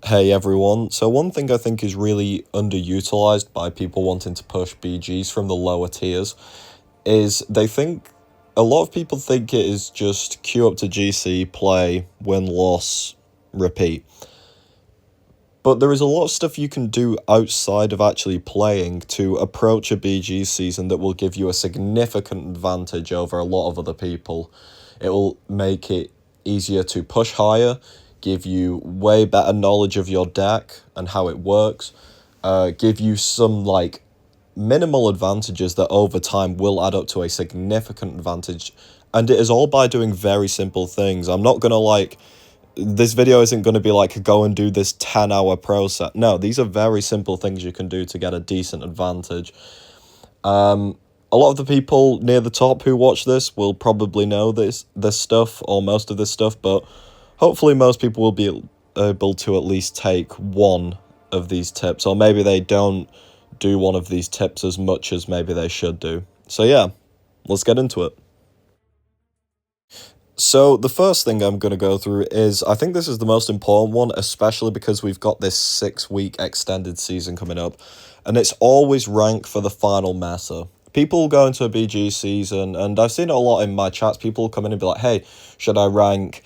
Hey everyone, so one thing I think is really underutilized by people wanting to push BGs from the lower tiers is a lot of people think it is just queue up to GC, play, win, loss, repeat. But there is a lot of stuff you can do outside of actually playing to approach a BG season that will give you a significant advantage over a lot of other people. It will make it easier to push higher, give you way better knowledge of your deck and how it works, give you some minimal advantages that over time will add up to a significant advantage. And it is all by doing very simple things. I'm not gonna this video isn't going to be like, go and do this 10-hour process. No, these are very simple things you can do to get a decent advantage. A lot of the people near the top who watch this will probably know this stuff, or most of this stuff, but hopefully most people will be able to at least take one of these tips, or maybe they don't do one of these tips as much as maybe they should do. So yeah, let's get into it. So the first thing I'm going to go through is, I think this is the most important one, especially because we've got this 6-week extended season coming up, and it's always rank for the final meta. People go into a BG season, and I've seen it a lot in my chats, people come in and be like, hey, should I rank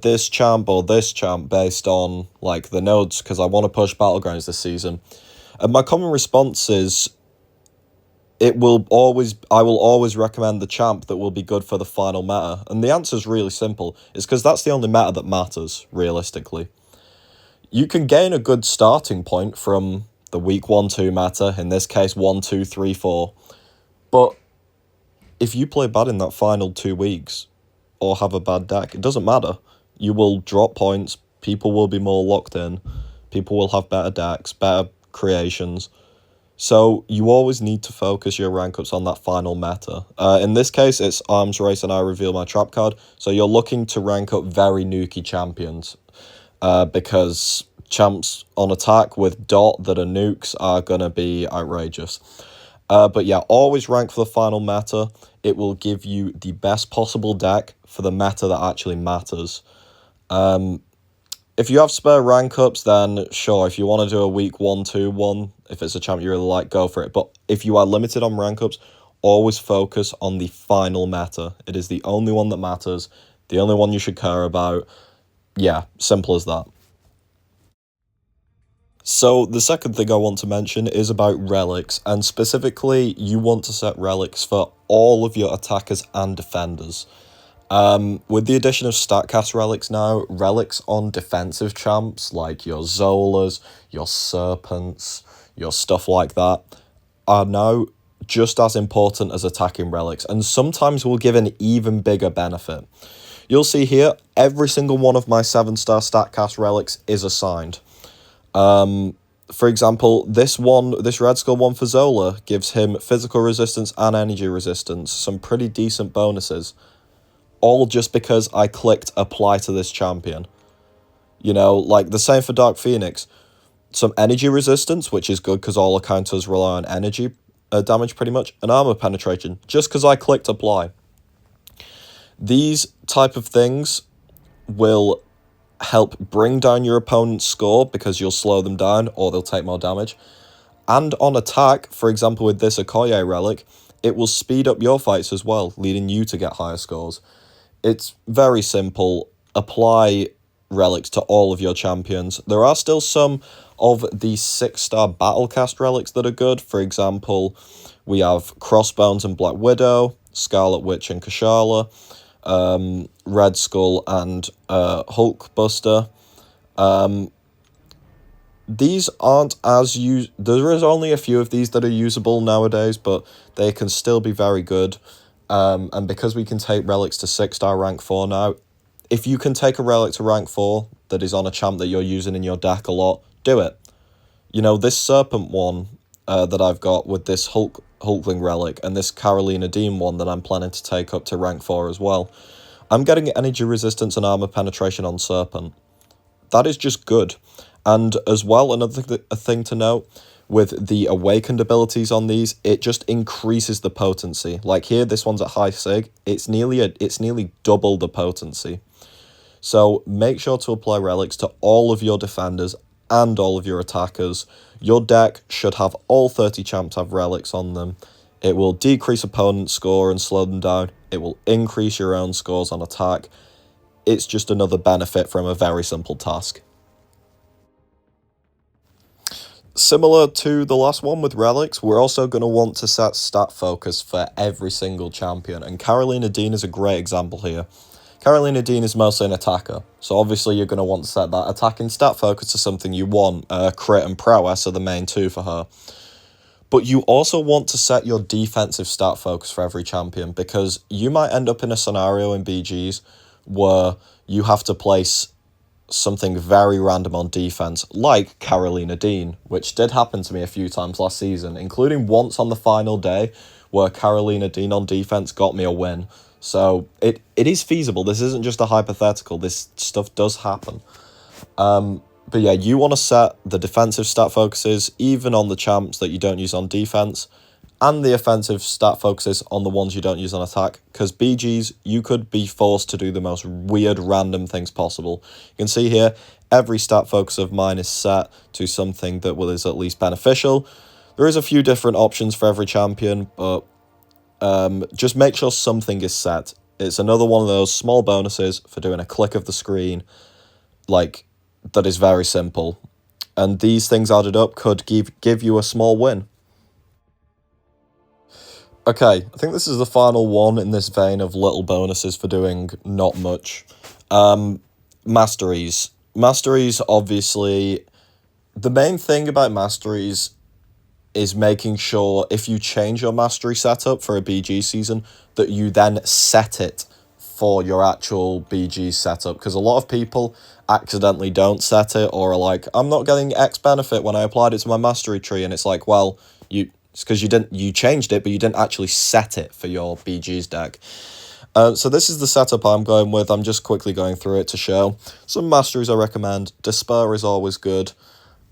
this champ or this champ based on the nodes, because I want to push Battlegrounds this season. And my common response is, I will always recommend the champ that will be good for the final meta. And the answer is really simple. It's because that's the only meta that matters, realistically. You can gain a good starting point from the week 1-2 meta, in this case 1, 2, 3, 4. But if you play bad in that final 2 weeks, or have a bad deck, it doesn't matter. You will drop points, people will be more locked in, people will have better decks, better creations. So you always need to focus your rank ups on that final meta. In this case, it's Arms Race and I reveal my trap card. So you're looking to rank up very nuky champions. Because champs on attack with dot that are nukes are going to be outrageous. But yeah, always rank for the final meta. It will give you the best possible deck for the meta that actually matters. If you have spare rank ups, then sure, if you want to do a week 1-2 one, if it's a champ you really like, go for it. But if you are limited on rank ups, always focus on the final meta. It is the only one that matters, the only one you should care about. Yeah, simple as that. So the second thing I want to mention is about relics, and specifically you want to set relics for all of your attackers and defenders. With the addition of StatCast relics now, relics on defensive champs like your Zolas, your Serpents, your stuff like that are now just as important as attacking relics, and sometimes will give an even bigger benefit. You'll see here, every single one of my 7-star StatCast relics is assigned. For example, this Red Skull one for Zola gives him physical resistance and energy resistance, some pretty decent bonuses. All just because I clicked apply to this champion. You know, the same for Dark Phoenix. Some energy resistance, which is good because all the counters rely on energy damage pretty much, and armor penetration, just because I clicked apply. These type of things will help bring down your opponent's score because you'll slow them down or they'll take more damage. And on attack, for example with this Okoye relic, it will speed up your fights as well, leading you to get higher scores. It's very simple. Apply relics to all of your champions. There are still some of the 6-star Battlecast relics that are good. For example, we have Crossbones and Black Widow, Scarlet Witch and Kashala, Red Skull and Hulkbuster. These aren't as there is only a few of these that are usable nowadays, but they can still be very good. And because we can take relics to 6-star rank 4 now, if you can take a relic to rank 4 that is on a champ that you're using in your deck a lot, do it. You know, this Serpent one that I've got with this Hulkling relic and this Carolina Dean one that I'm planning to take up to rank 4 as well, I'm getting energy resistance and armor penetration on Serpent. That is just good. And as well, another thing to note, with the awakened abilities on these, it just increases the potency. Like here, this one's at high sig, it's nearly double the potency. So make sure to apply relics to all of your defenders and all of your attackers. Your deck should have all 30 champs have relics on them. It will decrease opponent's score and slow them down. It will increase your own scores on attack. It's just another benefit from a very simple task. Similar to the last one with relics, we're also going to want to set stat focus for every single champion, and Carolina Dean is a great example here. Carolina Dean is mostly an attacker, so obviously you're going to want to set that attacking stat focus to something you want. Crit and prowess are the main two for her. But you also want to set your defensive stat focus for every champion, because you might end up in a scenario in BGs where you have to place something very random on defense, like Carolina Dean, which did happen to me a few times last season, including once on the final day where Carolina Dean on defense got me a win. So it is feasible. This isn't just a hypothetical. This stuff does happen. But yeah, you want to set the defensive stat focuses even on the champs that you don't use on defense, and the offensive stat focuses on the ones you don't use on attack, because BGs, you could be forced to do the most weird random things possible. You can see here, every stat focus of mine is set to something that is at least beneficial. There is a few different options for every champion, but just make sure something is set. It's another one of those small bonuses for doing a click of the screen, like, that is very simple. And these things added up could give you a small win. Okay, I think this is the final one in this vein of little bonuses for doing not much. Masteries. Masteries, obviously, the main thing about masteries is making sure if you change your mastery setup for a BG season, that you then set it for your actual BG setup, because a lot of people accidentally don't set it, or are like, I'm not getting X benefit when I applied it to my mastery tree, and it's like, well, it's because you changed it, but you didn't actually set it for your BG's deck. So this is the setup I'm going with. I'm just quickly going through it to show. Some masteries I recommend. Despair is always good.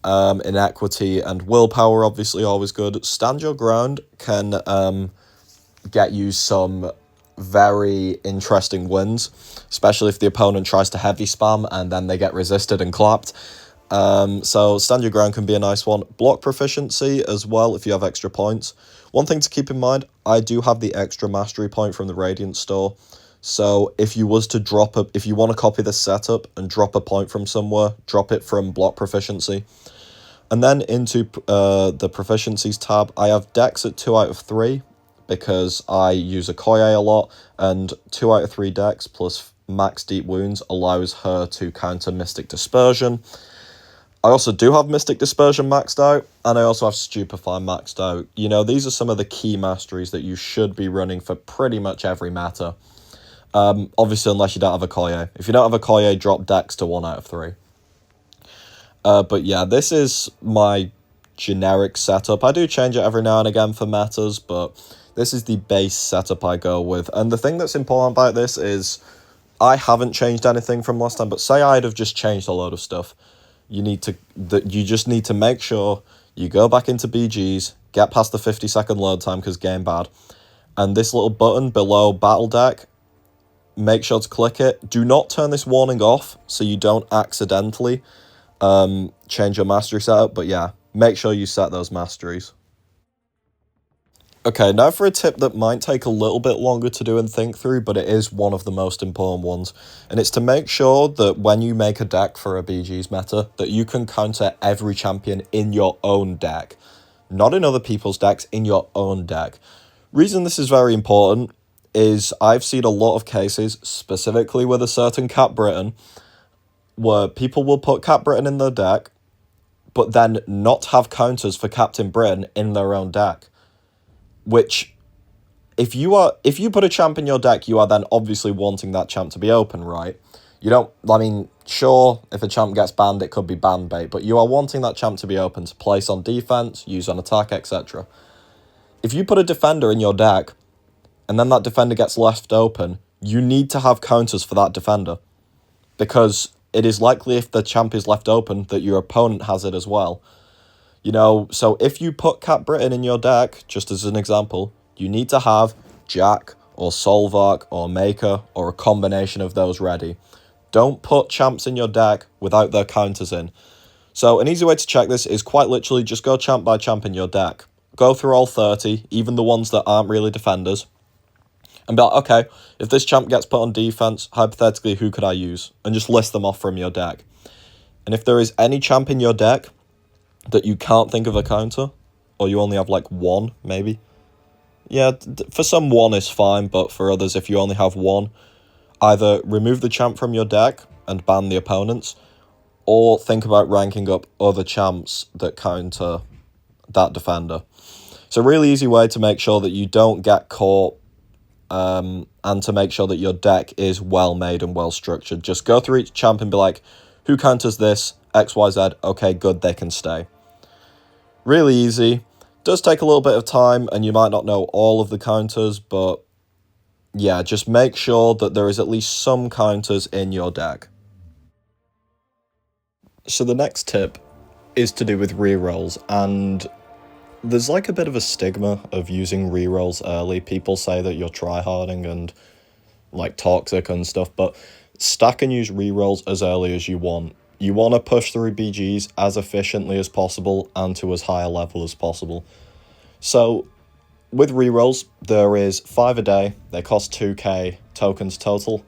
Inequity and willpower obviously always good. Stand your ground can get you some very interesting wins, especially if the opponent tries to heavy spam and then they get resisted and clapped. So stand your ground can be a nice one. Block proficiency as well if you have extra points. One thing to keep in mind, I do have the extra mastery point from the Radiant store. So if you want to copy this setup and drop a point from somewhere, drop it from block proficiency. And then into the proficiencies tab, I have Dex at 2 out of 3 because I use Okoye a lot, and 2 out of 3 Dex plus max deep wounds allows her to counter Mystic Dispersion. I also do have Mystic Dispersion maxed out, and I also have Stupefy maxed out. You know, these are some of the key masteries that you should be running for pretty much every meta. Obviously, unless you don't have Okoye. If you don't have Okoye, drop Dex to 1 out of 3. But yeah, this is my generic setup. I do change it every now and again for metas, but this is the base setup I go with. And the thing that's important about this is I haven't changed anything from last time, but say I'd have just changed a load of stuff. You just need to make sure you go back into BGs, get past the 50-second load time because game bad, and this little button below Battle Deck, make sure to click it. Do not turn this warning off so you don't accidentally change your mastery setup, but yeah, make sure you set those masteries. Okay, now for a tip that might take a little bit longer to do and think through, but it is one of the most important ones. And it's to make sure that when you make a deck for a BG's meta, that you can counter every champion in your own deck. Not in other people's decks, in your own deck. Reason this is very important is I've seen a lot of cases, specifically with a certain Cat Britain, where people will put Cat Britain in their deck, but then not have counters for Captain Britain in their own deck. Which, if you put a champ in your deck, you are then obviously wanting that champ to be open, right? Sure, if a champ gets banned, it could be ban bait, but you are wanting that champ to be open to place on defense, use on attack, etc. If you put a defender in your deck, and then that defender gets left open, you need to have counters for that defender. Because it is likely if the champ is left open that your opponent has it as well. You know, so if you put Cat Britain in your deck, just as an example, you need to have Jack or Solvark or Maker or a combination of those ready. Don't put champs in your deck without their counters in. So an easy way to check this is quite literally just go champ by champ in your deck. Go through all 30, even the ones that aren't really defenders, and be like, okay, if this champ gets put on defense, hypothetically, who could I use? And just list them off from your deck. And if there is any champ in your deck that you can't think of a counter, or you only have like one, maybe. Yeah, for some one is fine, but for others, if you only have one, either remove the champ from your deck and ban the opponents, or think about ranking up other champs that counter that defender. It's a really easy way to make sure that you don't get caught, and to make sure that your deck is well made and well structured. Just go through each champ and be like, who counters this? XYZ. Okay, good, they can stay. Really easy. Does take a little bit of time, and you might not know all of the counters, but yeah, just make sure that there is at least some counters in your deck. So the next tip is to do with rerolls, and there's like a bit of a stigma of using rerolls early. People say that you're tryharding and like toxic and stuff, but stack and use rerolls as early as you want. You want to push through BGs as efficiently as possible and to as high a level as possible. So with rerolls, there is 5 a day. They cost 2k tokens total.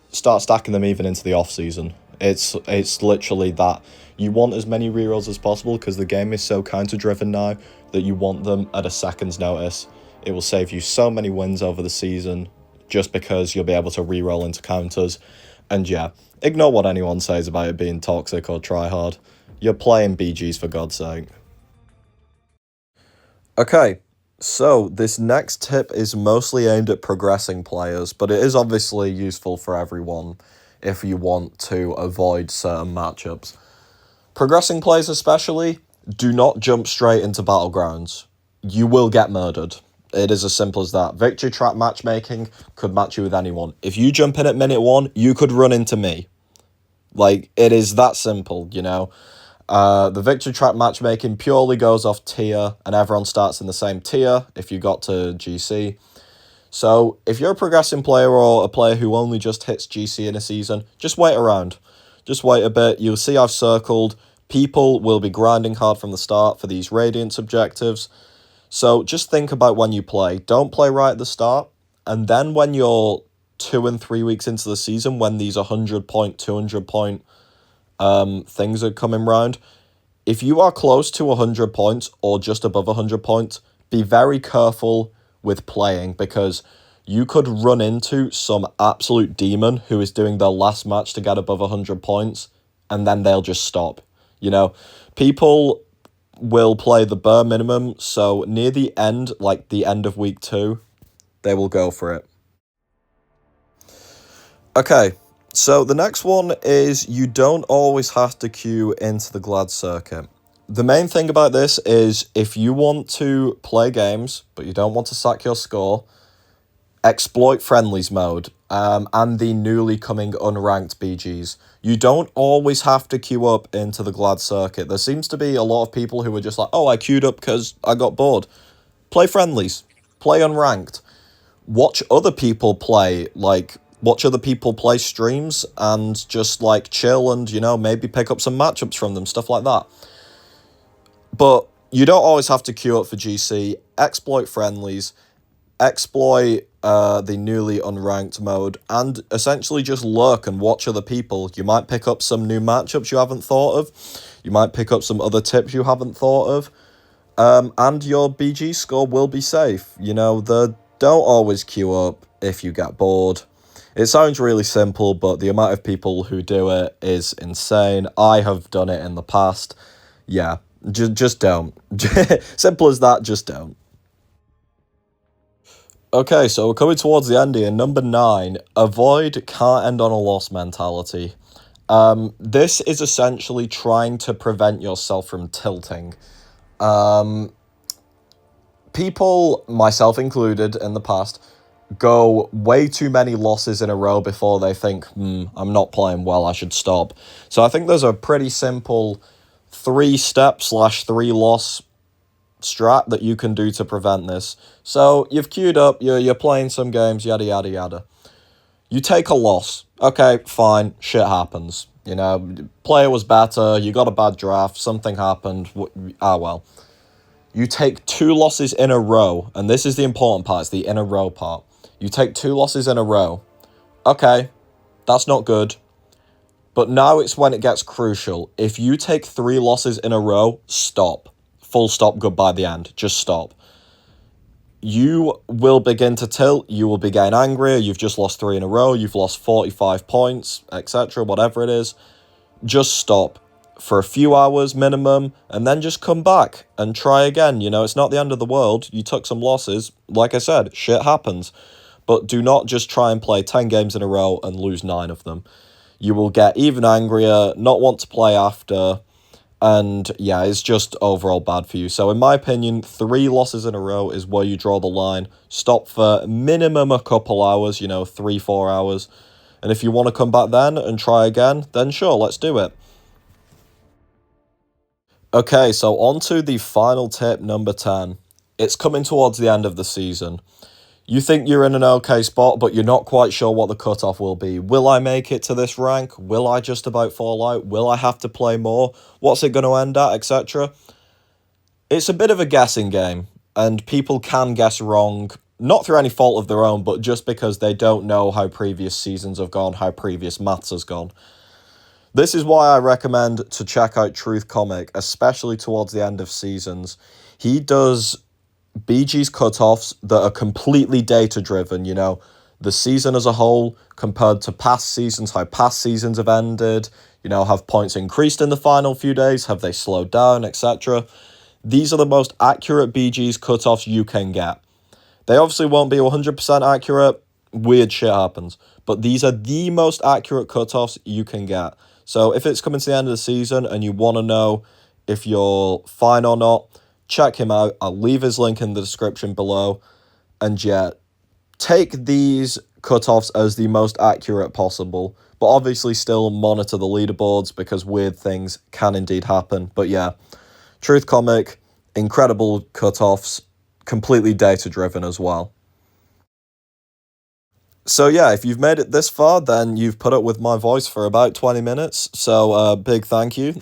Start stacking them even into the off season. It's literally that. You want as many rerolls as possible because the game is so counter-driven now that you want them at a second's notice. It will save you so many wins over the season just because you'll be able to reroll into counters. And yeah, ignore what anyone says about it being toxic or tryhard. You're playing BGs for God's sake. Okay, so this next tip is mostly aimed at progressing players, but it is obviously useful for everyone if you want to avoid certain matchups. Progressing players especially, do not jump straight into Battlegrounds. You will get murdered. It is as simple as that. Victory Trap matchmaking could match you with anyone. If you jump in at minute 1, you could run into me. Like, it is that simple, you know. The Victory Trap matchmaking purely goes off tier, and everyone starts in the same tier if you got to GC. So, if you're a progressing player or a player who only just hits GC in a season, just wait around. Just wait a bit. You'll see I've circled. People will be grinding hard from the start for these Radiance objectives. So, just think about when you play. Don't play right at the start. And then when you're 2 and 3 weeks into the season, when these 100 point, 200 point things are coming round, if you are close to 100 points or just above 100 points, be very careful with playing because you could run into some absolute demon who is doing their last match to get above 100 points and then they'll just stop. You know, people will play the bare minimum, so near the end, like the end of week 2, they will go for it. Okay, so the next one is you don't always have to queue into the Glad Circuit. The main thing about this is if you want to play games, but you don't want to sack your score, exploit friendlies mode and the newly coming unranked BGs. You don't always have to queue up into the Glad Circuit. There seems to be a lot of people who are just like, oh, I queued up because I got bored. Play friendlies. Play unranked. Watch other people play, like, watch other people play streams and just, like, chill and, you know, maybe pick up some matchups from them, stuff like that. But you don't always have to queue up for GC. Exploit friendlies. Exploit the newly unranked mode and essentially just lurk and watch other people. You might pick up some new matchups you haven't thought of. You might pick up some other tips you haven't thought of. And your BG score will be safe. You know, don't always queue up if you get bored. It sounds really simple, but the amount of people who do it is insane. I have done it in the past. Yeah, just don't. Simple as that, just don't. Okay, so we're coming towards the end here. Number 9, avoid can't end on a loss mentality. This is essentially trying to prevent yourself from tilting. People, myself included in the past, go way too many losses in a row before they think, I'm not playing well, I should stop. So I think there's a pretty simple 3-step/3 loss strat that you can do to prevent this. So you've queued up, you're playing some games, yada yada yada. You take a loss. Okay, fine, shit happens. You know, player was better, you got a bad draft, something happened. Well. You take 2 losses in a row, and this is the important part, it's the in a row part. You take 2 losses in a row. Okay, that's not good. But now it's when it gets crucial. If you take 3 losses in a row, stop. Full stop, goodbye, the end. Just stop. You will begin to tilt, you will be getting angrier, you've just lost 3 in a row, you've lost 45 points, etc., whatever it is. Just stop for a few hours minimum, and then just come back and try again. You know, it's not the end of the world. You took some losses. Like I said, shit happens. But do not just try and play 10 games in a row and lose 9 of them. You will get even angrier, not want to play after, and yeah, it's just overall bad for you. So in my opinion, 3 losses in a row is where you draw the line. Stop for minimum a couple hours, 3-4 hours. And if you want to come back then and try again, then sure, let's do it. Okay, so on to the final tip, number 10. It's coming towards the end of the season. You think you're in an okay spot, but you're not quite sure what the cutoff will be. Will I make it to this rank? Will I just about fall out? Will I have to play more? What's it going to end at, etc.? It's a bit of a guessing game, and people can guess wrong, not through any fault of their own, but just because they don't know how previous seasons have gone, how previous maths has gone. This is why I recommend to check out Truth Comic, especially towards the end of seasons. He does BG's cutoffs that are completely data driven, the season as a whole compared to past seasons, how past seasons have ended, have points increased in the final few days, have they slowed down, etc. These are the most accurate BG's cutoffs you can get. They obviously won't be 100% accurate, weird shit happens, but these are the most accurate cutoffs you can get. So if it's coming to the end of the season and you want to know if you're fine or not, check him out. I'll leave his link in the description below. And yeah, take these cutoffs as the most accurate possible, but obviously still monitor the leaderboards because weird things can indeed happen. But yeah, Truth Comic, incredible cutoffs, completely data driven as well. So yeah, if you've made it this far, then you've put up with my voice for about 20 minutes. So big thank you.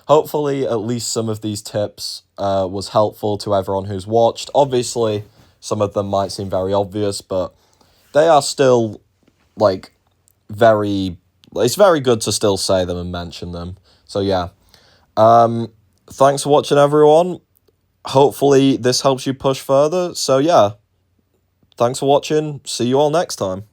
Hopefully at least some of these tips was helpful to everyone who's watched. Obviously, some of them might seem very obvious, but they are still like it's very good to still say them and mention them. So yeah. Thanks for watching, everyone. Hopefully this helps you push further. So yeah. Thanks for watching. See you all next time.